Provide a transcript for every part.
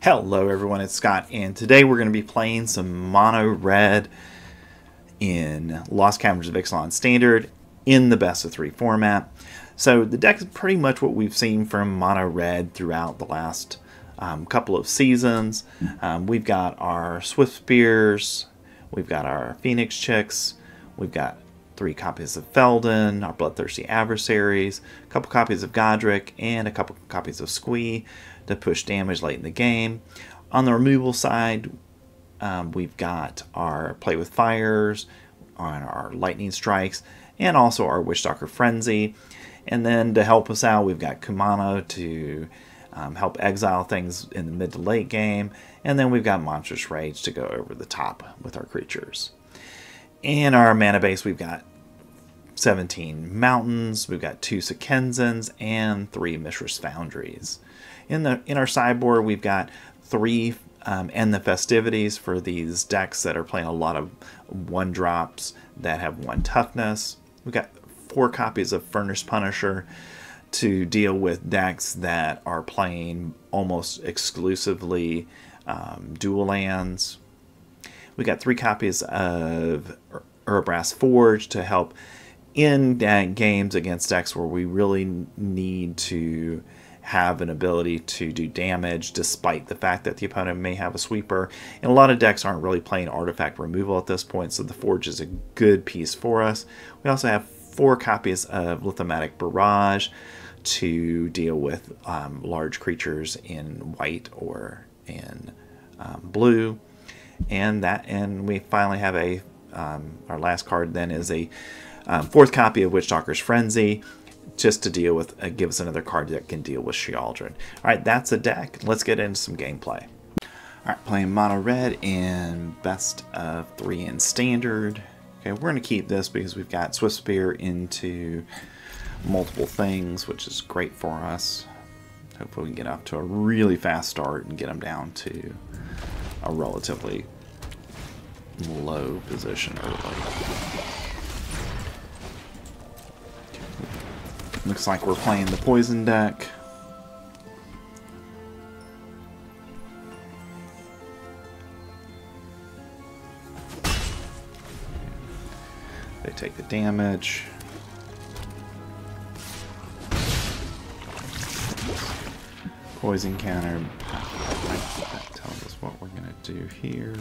Hello everyone, it's Scott, and today we're going to be playing some mono red in Lost Kingdom of Ixalan Standard in the best of 3 format. So the deck is pretty much what we've seen from mono red throughout the last couple of seasons. We've got our Swift Spears, we've got our Phoenix Chicks, we've got 3 copies of Feldon, our Bloodthirsty Adversaries, a couple copies of Godric, and a couple copies of Squee to push damage late in the game. On the removal side, we've got our Play with Fires, on our Lightning Strikes, and also our Witchstalker Frenzy. And then to help us out, we've got Kumano to help exile things in the mid to late game. And then we've got Monstrous Rage to go over the top with our creatures. In our mana base, we've got 17 Mountains, we've got 2 Sekenzans, and 3 Mishra's Foundries. In our sideboard, we've got 3 End the Festivities for these decks that are playing a lot of 1-drops that have 1 toughness. We've got 4 copies of Furnace Punisher to deal with decks that are playing almost exclusively dual lands. We got 3 copies of Urabrass Forge to help in games against decks where we really need to have an ability to do damage despite the fact that the opponent may have a sweeper. And a lot of decks aren't really playing artifact removal at this point, so the Forge is a good piece for us. We also have 4 copies of Lithomatic Barrage to deal with large creatures in white or in blue. And we finally have a our last card then is a 4th copy of Witchstalker's Frenzy, just to deal with, give us another card that can deal with Shealdred. Alright, that's a deck. Let's get into some gameplay. Alright, playing mono red in best of 3 in standard. Okay, we're going to keep this because we've got Swift Spear into multiple things, which is great for us. Hopefully we can get off to a really fast start and get them down to a relatively low position early. Looks like we're playing the poison deck. They take the damage. Poison counter. That tells us what we're going to do here.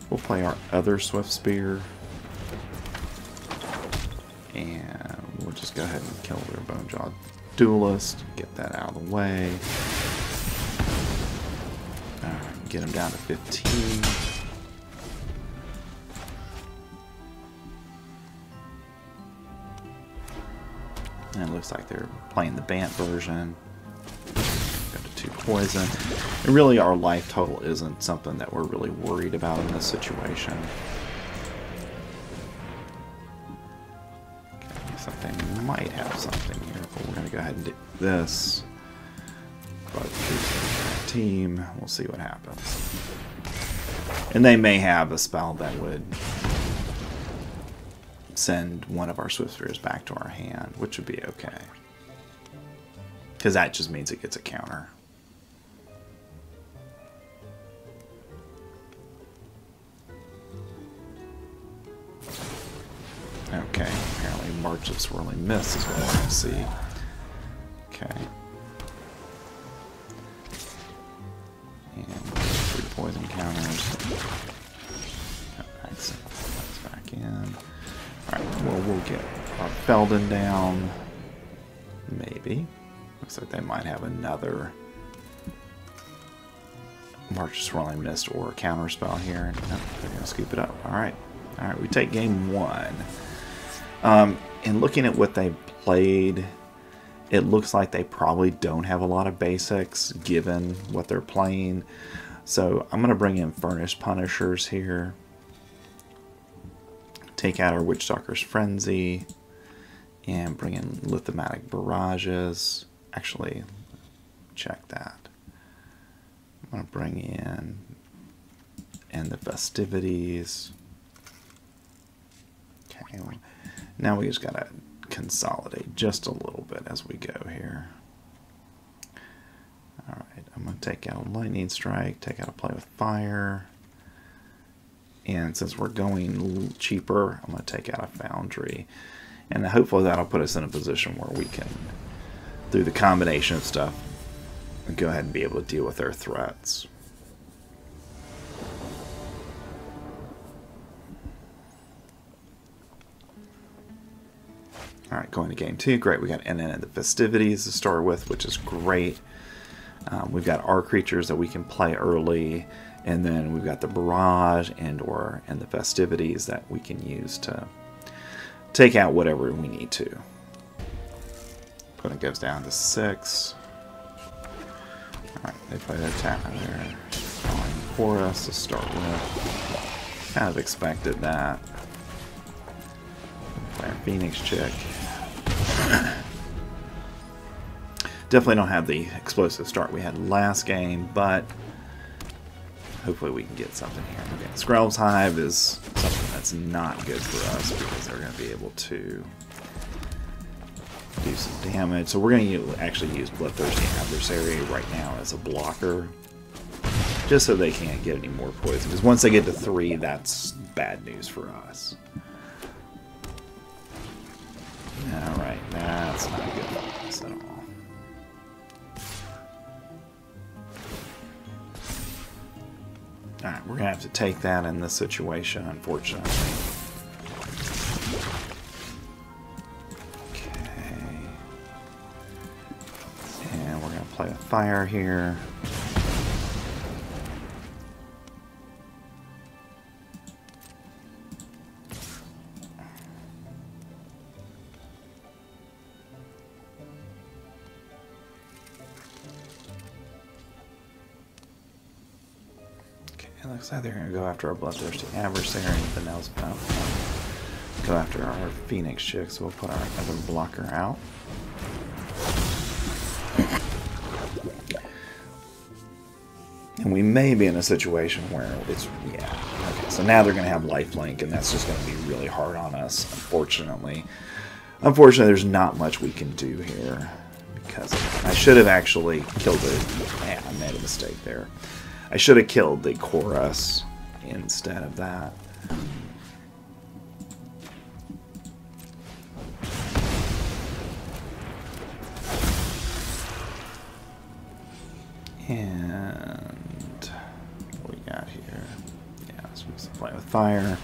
We'll play our other Swift Spear. And we'll just go ahead and kill their Bonejaw Duelist. Get that out of the way. Alright, get them down to 15. And it looks like they're playing the Bant version. Go to 2 poison. And really our life total isn't something that we're really worried about in this situation. They might have something here, but we're going to go ahead and do this. But team, we'll see what happens. And they may have a spell that would send one of our Swift Spears back to our hand, which would be okay. Because that just means it gets a counter. Okay, apparently March of Swirling Mist is what I want to see. Okay. And 3 poison counters. Excellent. That's back in. Alright, well, we'll get our Feldon down. Maybe. Looks like they might have another March of Swirling Mist or counter spell here. Nope, they're going to scoop it up. Alright. Alright, we take game 1. And looking at what they played, it looks like they probably don't have a lot of basics given what they're playing. So I'm going to bring in Furnace Punishers here. Take out our Witchstalker's Frenzy. And bring in Lithomatic Barrages. Actually, check that. I'm going to bring in End the Festivities. Okay. Now we just gotta consolidate just a little bit as we go here. Alright, I'm going to take out a lightning strike, take out a play with fire. And since we're going cheaper, I'm going to take out a foundry. And hopefully that'll put us in a position where we can, through the combination of stuff, go ahead and be able to deal with their threats. Alright, going to game 2. Great, we got End of the Festivities to start with, which is great. We've got our creatures that we can play early. And then we've got the Barrage and the Festivities that we can use to take out whatever we need to. Opponent goes down to 6. Alright, they play their attack on their for us to start with. Kind of expected that. Play our Phoenix Chick. Definitely don't have the explosive start we had last game, but hopefully we can get something here. Okay, Skrell's Hive is something that's not good for us because they're going to be able to do some damage. So we're going to actually use Bloodthirsty Adversary right now as a blocker, just so they can't get any more poison. Because once they get to 3, that's bad news for us. Alright, that's not good for us at all. Alright, we're going to have to take that in this situation, unfortunately. Okay. And we're going to play a fire here. It looks like they're going to go after our Bloodthirsty Adversary, and then else go after our Phoenix Chick, so we'll put our other blocker out. And we may be in a situation where it's, yeah, okay, so now they're going to have lifelink, and that's just going to be really hard on us, unfortunately. Unfortunately, there's not much we can do here, because I should have actually killed it. Yeah, I made a mistake there. I should have killed the Chorus instead of that. And what we got here? Yeah, so we can play with fire.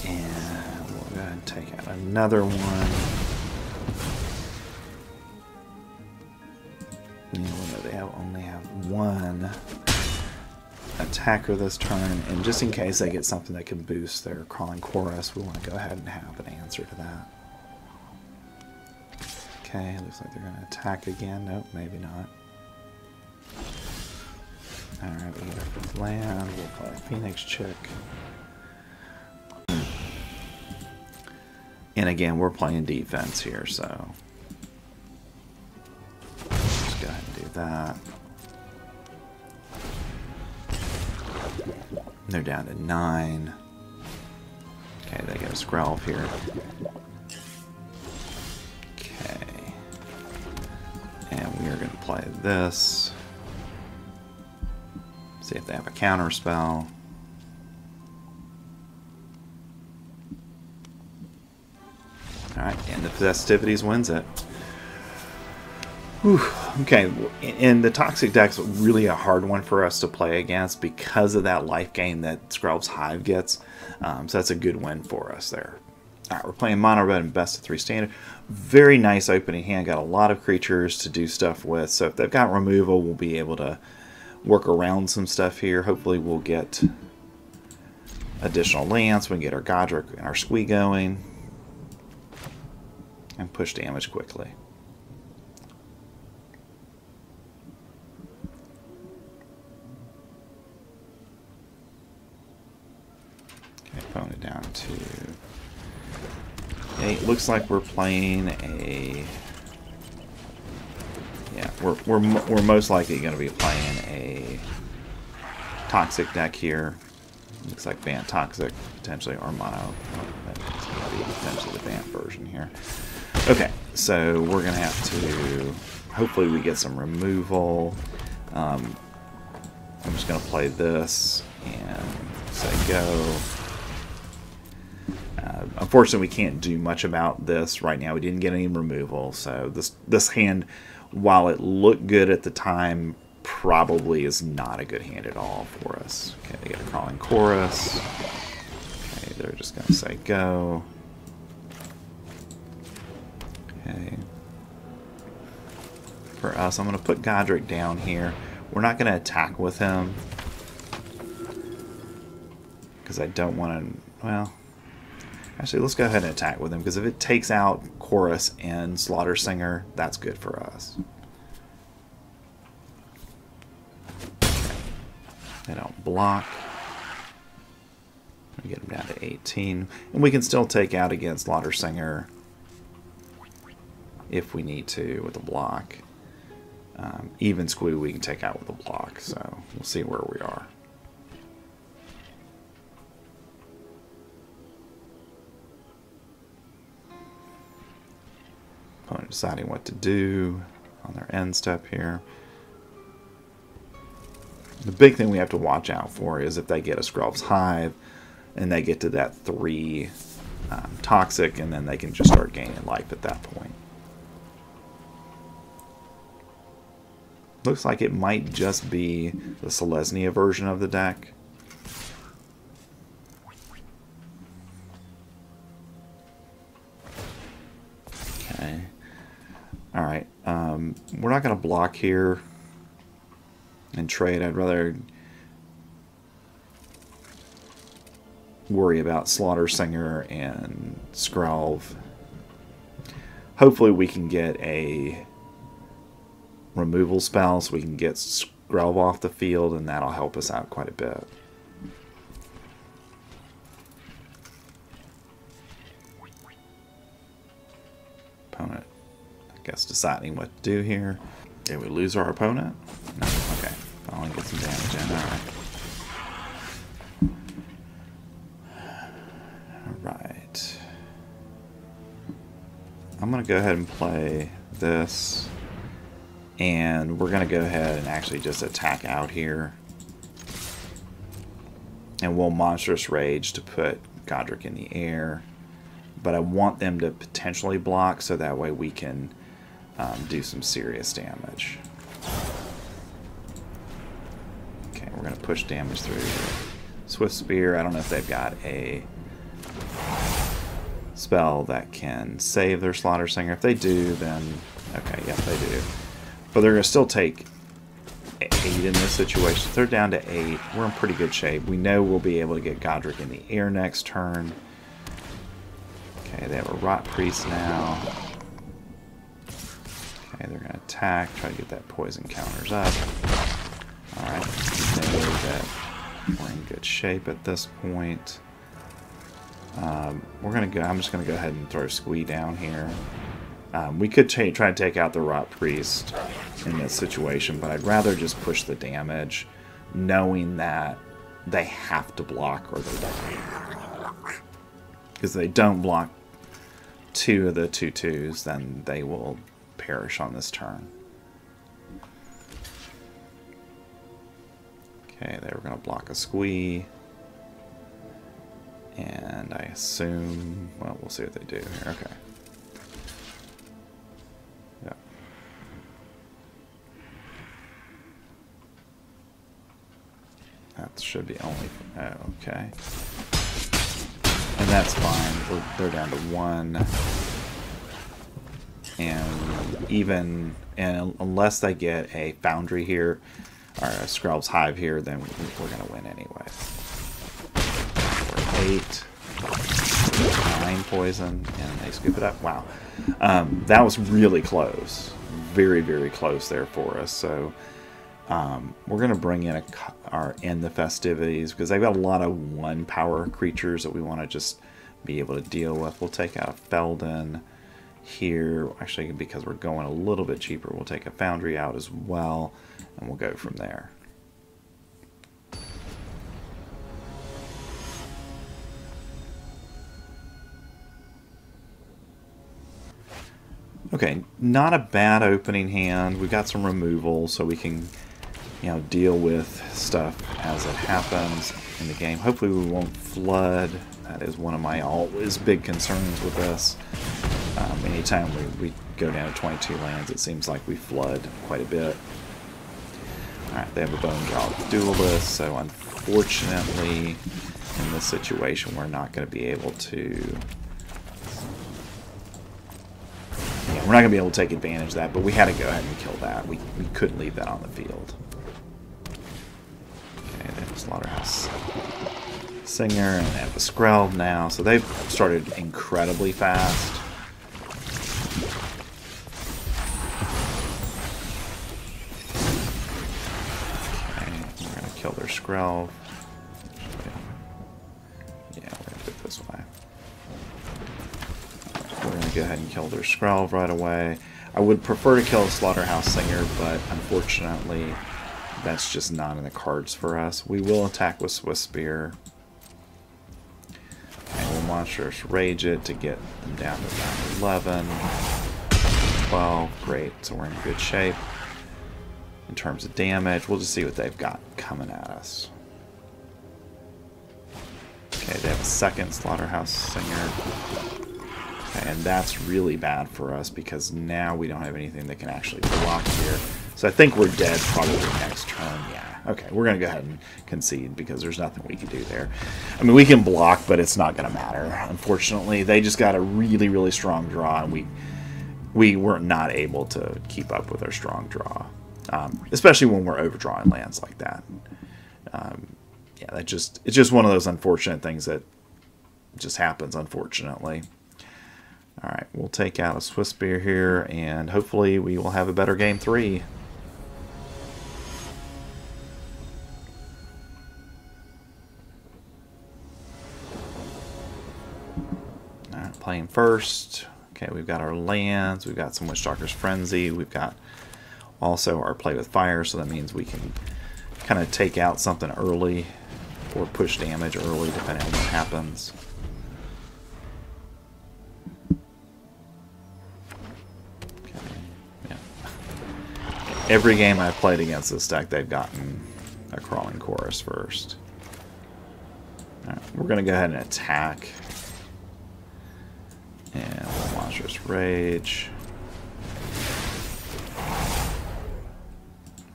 And we'll go ahead and take out another one. They only have one attacker this turn, and just in case they get something that can boost their Crawling Chorus, we want to go ahead and have an answer to that. Okay, looks like they're going to attack again. Nope, maybe not. Alright, we get our 5th land. We'll play Phoenix Chick. And again, we're playing defense here, so just go ahead and do that. They're down to 9. Okay, they get a Skrelv here. Okay. And we are going to play this. See if they have a counter spell. Alright, and the Festivities wins it. Whew. Okay, and the Toxic deck's really a hard one for us to play against because of that life gain that Skrell's Hive gets. So that's a good win for us there. Alright, we're playing Mono Red and Best of 3 Standard. Very nice opening hand. Got a lot of creatures to do stuff with. So if they've got removal, we'll be able to work around some stuff here. Hopefully we'll get additional lands. We can get our Godric and our Squee going. And push damage quickly. Opponent down to 8. Looks like we're playing a. Yeah, we're most likely going to be playing a Toxic deck here. Looks like Bant Toxic, potentially, or Mono. That's going to be potentially the Bant version here. Okay, so we're going to have to hopefully we get some removal. I'm just going to play this and say go. Unfortunately, we can't do much about this right now. We didn't get any removal, so this hand, while it looked good at the time, probably is not a good hand at all for us. Okay, they get a crawling chorus. Okay, they're just going to say go. Okay. For us, I'm going to put Godric down here. We're not going to attack with him because I don't want to, well, actually, let's go ahead and attack with him, because if it takes out Chorus and Slaughter Singer, that's good for us. Okay. They don't block. We get them down to 18. And we can still take out against Slaughter Singer if we need to with a block. Even Squee we can take out with a block, so we'll see where we are. Opponent deciding what to do on their end step here. The big thing we have to watch out for is if they get a Skrelv's Hive and they get to that 3 toxic, and then they can just start gaining life at that point. Looks like it might just be the Selesnya version of the deck. Okay. Alright. We're not going to block here and trade. I'd rather worry about Slaughter Singer and Skrelv. Hopefully we can get a removal spell so we can get Skrelv off the field, and that'll help us out quite a bit. Opponent, I guess, deciding what to do here. Did we lose our opponent? No. Okay. I'll only get some damage in. Alright. I'm going to go ahead and play this. And we're going to go ahead and actually just attack out here. And we'll Monstrous Rage to put Godric in the air. But I want them to potentially block so that way we can do some serious damage. Okay, we're going to push damage through here. Swift Spear, I don't know if they've got a spell that can save their Slaughter Singer. If they do, then... okay, yep, they do. But they're going to still take 8 in this situation. If they're down to 8, we're in pretty good shape. We know we'll be able to get Godric in the air next turn. Okay, they have a Rot Priest now. Okay, they're going to attack, try to get that poison counters up. Alright, know that we're in good shape at this point. We're going to go, I'm just going to go ahead and throw Squee down here. We could try to take out the Rot Priest in this situation, but I'd rather just push the damage, knowing that they have to block or they die. Because if they don't block 2 of the 2/2s, then they will perish on this turn. Okay, they were going to block a Squee. And I assume, well, we'll see what they do here. Okay. That should be only... oh, okay. And that's fine. They're down to 1. And even... and unless they get a Foundry here, or a Skrelv's Hive here, then we're going to win anyway. 8. 9 poison, and they scoop it up. Wow. That was really close. Very, very close there for us. So... we're going to bring in end the festivities, because they've got a lot of 1-power creatures that we want to just be able to deal with. We'll take out a Feldon here. Actually, because we're going a little bit cheaper, we'll take a Foundry out as well, and we'll go from there. Okay, not a bad opening hand. We've got some removal, so we can, you know, deal with stuff as it happens in the game. Hopefully we won't flood. That is one of my always big concerns with this. Anytime we go down to 22 lands, it seems like we flood quite a bit. Alright, they have a Bone Jaw Duelist, so unfortunately in this situation we're not going to be able to... Yeah, we're not going to be able to take advantage of that, but we had to go ahead and kill that. We couldn't leave that on the field. Okay, there's Slaughterhouse Singer, and they have the Skrelv now, so they've started incredibly fast. Kill their Skrelv. Yeah, we're going to do it this way. We're going to go ahead and kill their Skrelv right away. I would prefer to kill a Slaughterhouse Singer, but unfortunately that's just not in the cards for us. We will attack with Swiss Spear. And we'll Monstrous Rage it to get them down to about 11. 12. Great, so we're in good shape. In terms of damage, we'll just see what they've got coming at us. Okay, they have a second Slaughterhouse Singer. Okay, and that's really bad for us because now we don't have anything that can actually block here. So I think we're dead probably next turn. Yeah, okay, we're going to go ahead and concede because there's nothing we can do there. I mean, we can block, but it's not going to matter. Unfortunately, they just got a really, really strong draw, and we were not able to keep up with our strong draw. Especially when we're overdrawing lands like that. Yeah, it's just one of those unfortunate things that just happens, unfortunately. Alright, we'll take out a Swiss Spear here, and hopefully we will have a better game 3. Alright, playing first. Okay, we've got our lands, we've got some Witchstalker's Frenzy, we've got also our Play with Fire, so that means we can kind of take out something early or push damage early depending on what happens. Okay. Yeah. Every game I've played against this deck, they've gotten a Crawling Chorus first. Right, we're going to go ahead and attack. And Monstrous Rage.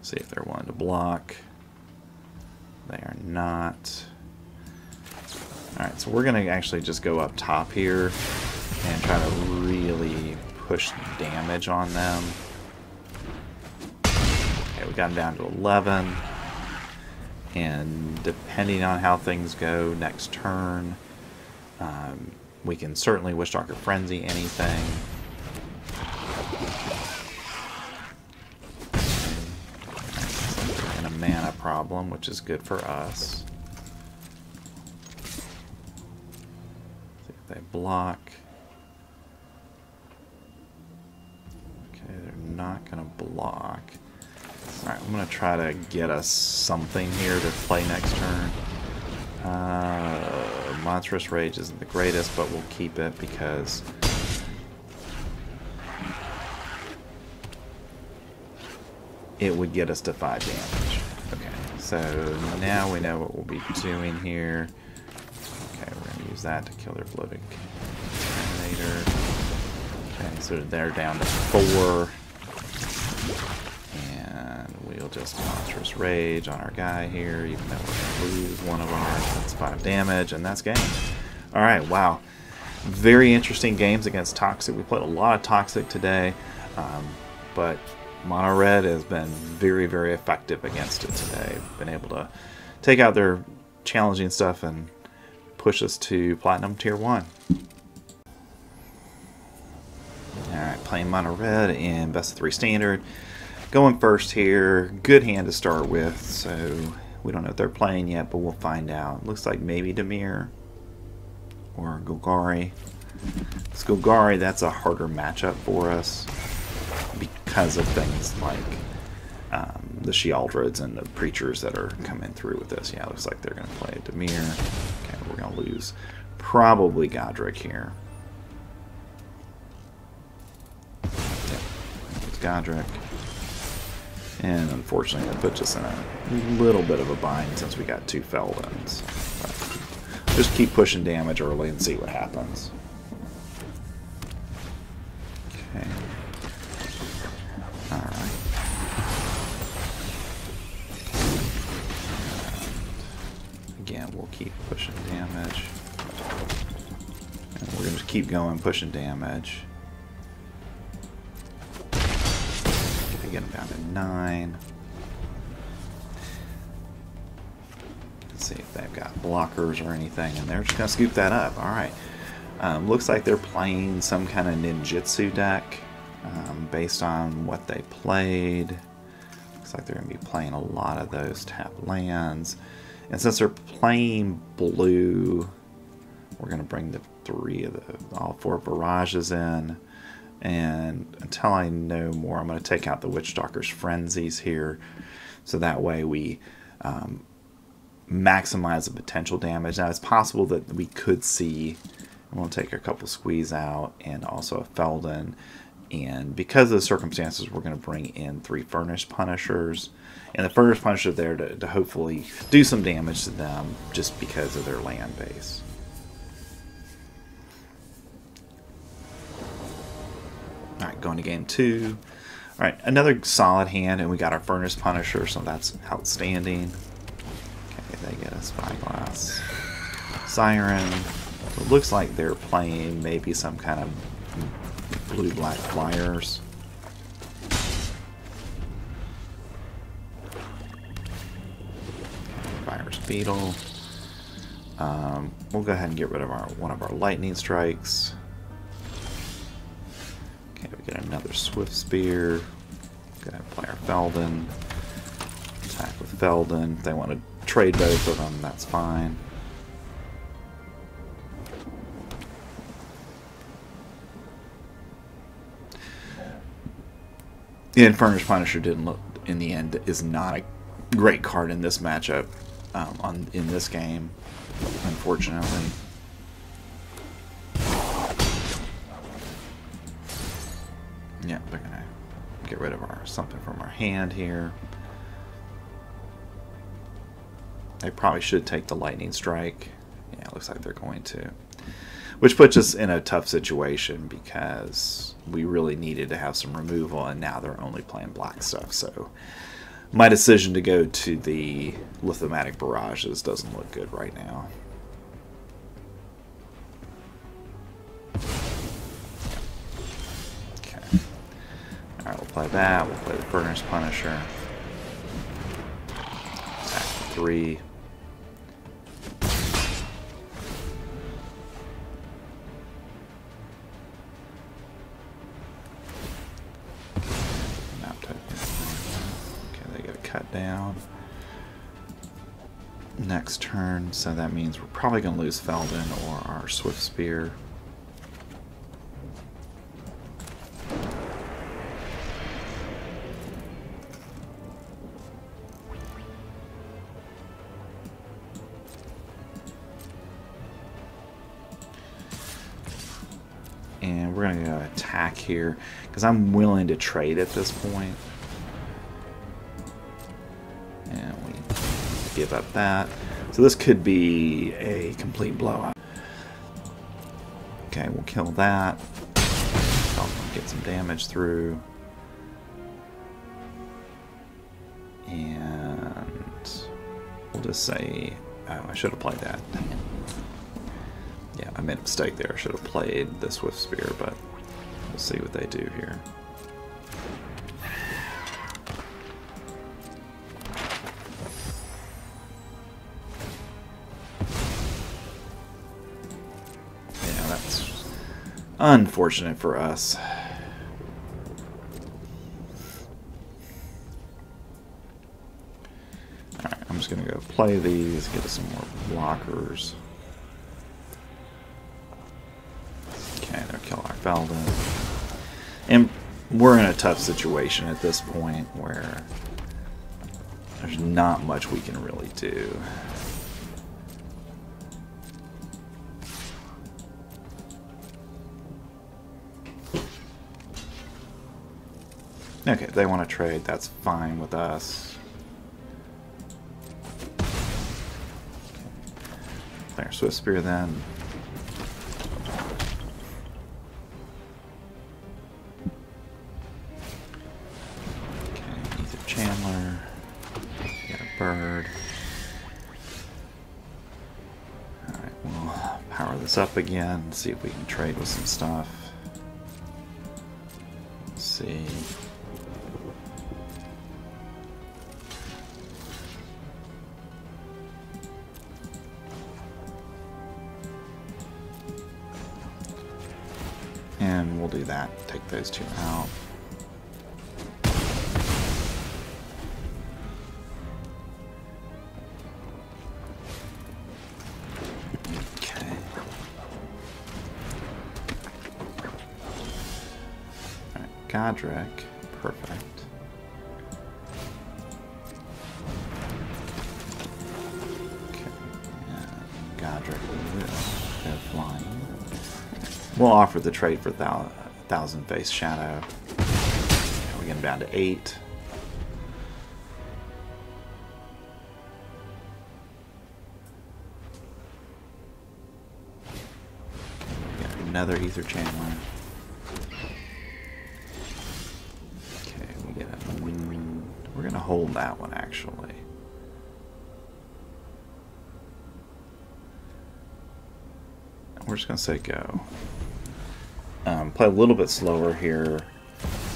See if they're willing to block. They are not. Alright, so we're going to actually just go up top here and try to really push damage on them. Okay, we got them down to 11. And depending on how things go next turn, we can certainly Witchstalker Frenzy anything. Mana problem, which is good for us. See if they block. Okay, they're not going to block. Alright, I'm going to try to get us something here to play next turn. Monstrous Rage isn't the greatest, but we'll keep it because it would get us to 5 damage. Okay, so now we know what we'll be doing here. Okay, we're going to use that to kill their Bloated Terminator. Okay, so they're down to 4. And we'll just Monstrous Rage on our guy here, even though we're going to lose one of ours. That's 5 damage, and that's game. Alright, wow. Very interesting games against Toxic. We played a lot of Toxic today, but Mono Red has been very, very effective against it today. Been able to take out their challenging stuff and push us to Platinum Tier 1. Alright, playing Mono Red in Best of 3 Standard. Going first here. Good hand to start with, so we don't know if they're playing yet, but we'll find out. Looks like maybe Dimir or Golgari. This Golgari, that's a harder matchup for us because of things like the Shealdreds and the Preachers that are coming through with this. Yeah, it looks like they're going to play Dimir. Okay, we're going to lose probably Godric here. Godric. And unfortunately, that puts us in a little bit of a bind since we got 2 Feldons. But just keep pushing damage early and see what happens. Okay. Alright. Again, we'll keep pushing damage. And we're going to keep going, pushing damage. Get them down to 9. Let's see if they've got blockers or anything, and they're just going to scoop that up. Alright. Looks like they're playing some kind of ninjutsu deck based on what they played. Looks like they're going to be playing a lot of those tap lands. And since they're playing blue, we're going to bring all 4 barrages in. And until I know more, I'm going to take out the Witchstalker's Frenzies here. So that way we maximize the potential damage. Now, it's possible that we could see, I'm going to take a couple Squeeze out and also a Feldon. And because of the circumstances, we're going to bring in 3 Furnace Punishers. And the Furnace Punishers are there to hopefully do some damage to them just because of their land base. Alright, going to game 2. Alright, another solid hand, and we got our Furnace Punisher, so that's outstanding. Okay, they get a Spyglass Siren. It looks like they're playing maybe some kind of blue-black flyers. Virus Beetle. We'll go ahead and get rid of one of our Lightning Strikes. Okay, we get another Swift Spear. Go ahead and play our Feldon. Attack with Feldon. If they want to trade both of them, that's fine. And Furnace Punisher didn't look, in the end, is not a great card in this matchup, in this game, unfortunately. Yeah, they're gonna get rid of something from our hand here. They probably should take the Lightning Strike. Yeah, it looks like they're going to. Which puts us in a tough situation because we really needed to have some removal, and now they're only playing black stuff. So my decision to go to the Lithomatic Barrages doesn't look good right now. Alright, we'll play that. We'll play the Furnace Punisher. Attack for 3. Map token. Okay, they get a cut down. Next turn, so that means we're probably going to lose Feldon or our Swift Spear. And we're going to go attack here because I'm willing to trade at this point. And we give up that. So this could be a complete blowout. Okay, we'll kill that. Get some damage through. And we'll just say, oh, I should have played that. Dang it. Yeah, I made a mistake there. I should have played the Swift Spear, but we'll see what they do here. Yeah, that's unfortunate for us. Alright, I'm just going to go play these, get us some more blockers. Okay, they'll kill our Feldon. And we're in a tough situation at this point where there's not much we can really do. Okay, if they want to trade, that's fine with us. Play our Swift Spear then. Okay, Ether Chandler. Get a bird. Alright, we'll power this up again, see if we can trade with some stuff. Let's see. And we'll do that. Take those two out. Okay. Alright, Godric. Perfect. Okay. And Godric will go flying. We'll offer the trade for Thousand Face Shadow. We're getting down to 8. Got another Ether Chandler. Okay, we get a. We're gonna hold that one actually. We're just gonna say go. Play a little bit slower here,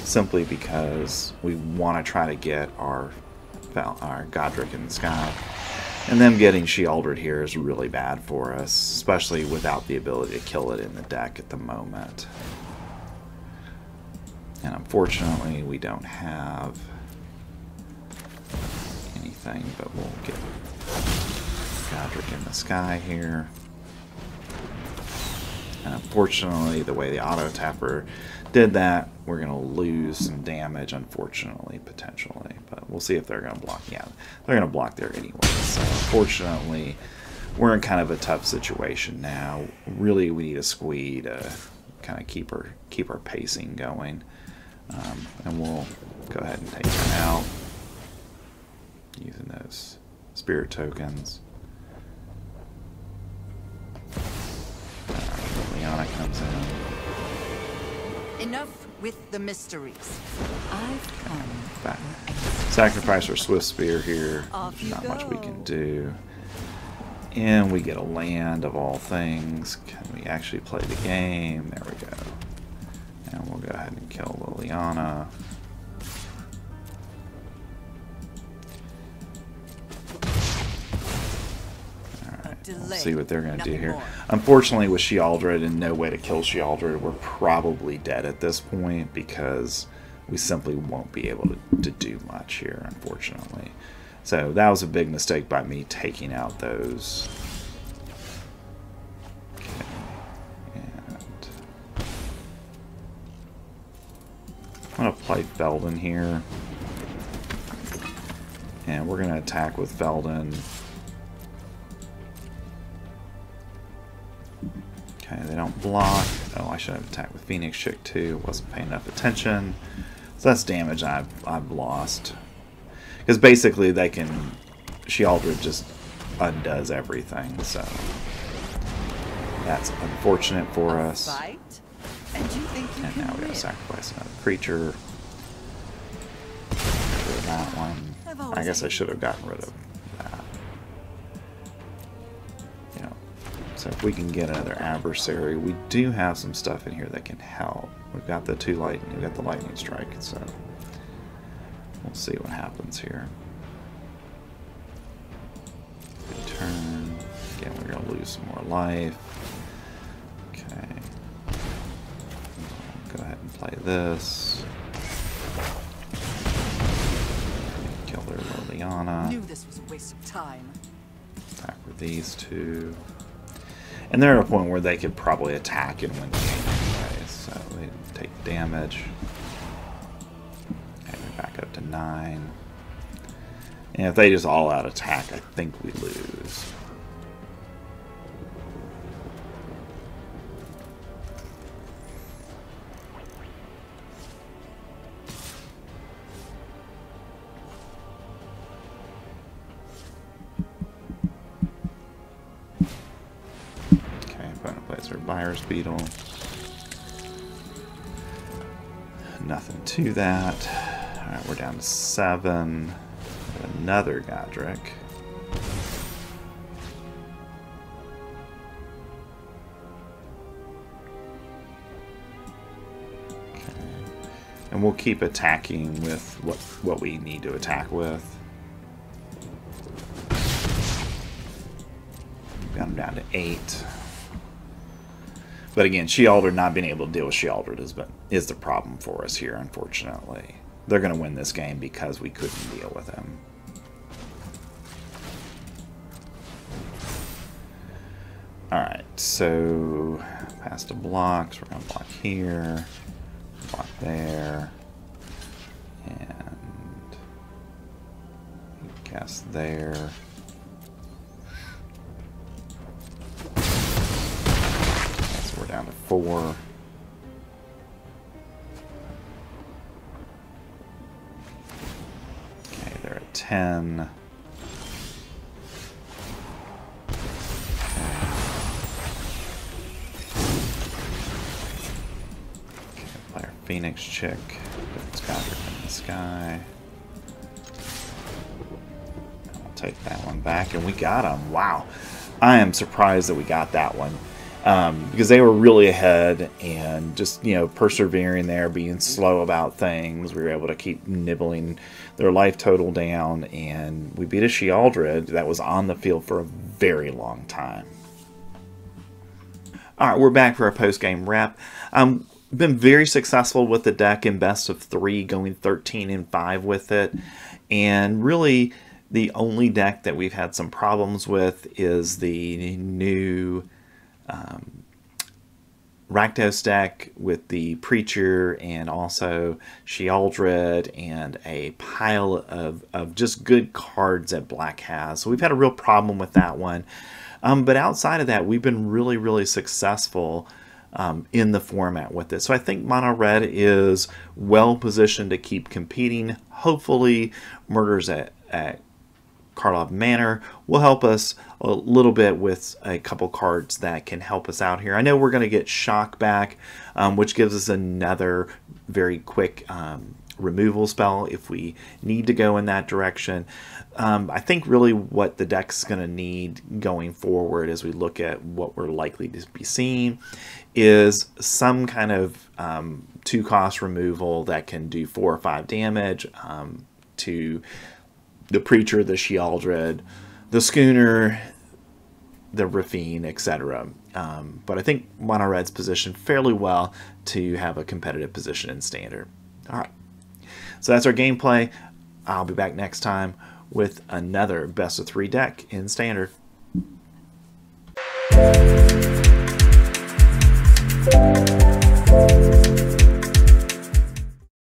simply because we want to try to get our Godric in the sky. And them getting Sheoldred here is really bad for us, especially without the ability to kill it in the deck at the moment. And unfortunately, we don't have anything, but we'll get Godric in the sky here. And unfortunately, the way the auto tapper did that, we're going to lose some damage, unfortunately, potentially. But we'll see if they're going to block. Yeah, they're going to block there anyway. So unfortunately, we're in kind of a tough situation now. Really, we need a squee to kind of keep our pacing going. And we'll go ahead and take them out using those spirit tokens. Liliana comes in. Enough with the mysteries. I've come. Back. Sacrifice our Swift Spear here. Off There's not you much we go. can do. And we get a land of all things. Can we actually play the game? There we go. And we'll go ahead and kill Liliana. We'll see what they're going to do here. Unfortunately, with Sheoldred and no way to kill Sheoldred, we're probably dead at this point because we simply won't be able to do much here, unfortunately. So that was a big mistake by me taking out those. Okay. And I'm going to play Felden here. And we're going to attack with Felden. Okay, they don't block. Oh, I should have attacked with Phoenix Chick too. Wasn't paying enough attention. So that's damage I've lost. Because basically they can... Sheoldred just undoes everything, so... That's unfortunate for us. Fight? And you think you And can now we gotta win? sacrifice another creature. Get rid of that one. I guess I should have gotten rid of that. So if we can get another adversary, we do have some stuff in here that can help. We've got the we've got the lightning strike, so we'll see what happens here. Good turn. Again, we're gonna lose some more life. Okay. Go ahead and play this. Kill their Liliana. Knew this was a waste of time. Attack with these two. And they're at a point where they could probably attack and win the game anyway, so they take damage. Okay, we're back up to 9. And if they just all-out attack, I think we lose. Virus Beetle. Nothing to that. Alright, we're down to 7. Another Godric. Okay. And we'll keep attacking with what we need to attack with. Got him down to 8. But again, Sheoldred not being able to deal with Sheoldred is the problem for us here, unfortunately. They're going to win this game because we couldn't deal with him. Alright, so past the blocks. We're going to block here, block there, and cast there. So we're down to 4. Okay, they're at 10. Phoenix chick. It's Godric in the sky. I'll take that one back, and we got him. Wow. I am surprised that we got that one. Because they were really ahead, and just, you know, persevering there, being slow about things. We were able to keep nibbling their life total down, and we beat a Sheoldred that was on the field for a very long time. Alright, we're back for our post-game wrap. Been very successful with the deck in best of 3, going 13-5 with it, and really the only deck that we've had some problems with is the new Rakdos deck with the Preacher and also Sheoldred and a pile of just good cards that Black has. So we've had a real problem with that one, but outside of that, we've been really successful in the format with it. So I think Mono Red is well positioned to keep competing. Hopefully Murders at Karlov Manor will help us a little bit with a couple cards that can help us out here. I know we're going to get Shock back, which gives us another very quick removal spell if we need to go in that direction. I think really what the deck's going to need going forward as we look at what we're likely to be seeing is some kind of 2-cost removal that can do 4 or 5 damage to the Preacher, the Sheoldred, the Schooner, the Raffine, etc. But I think Mono Red's positioned fairly well to have a competitive position in Standard. Alright, so that's our gameplay. I'll be back next time with another best of 3 deck in Standard.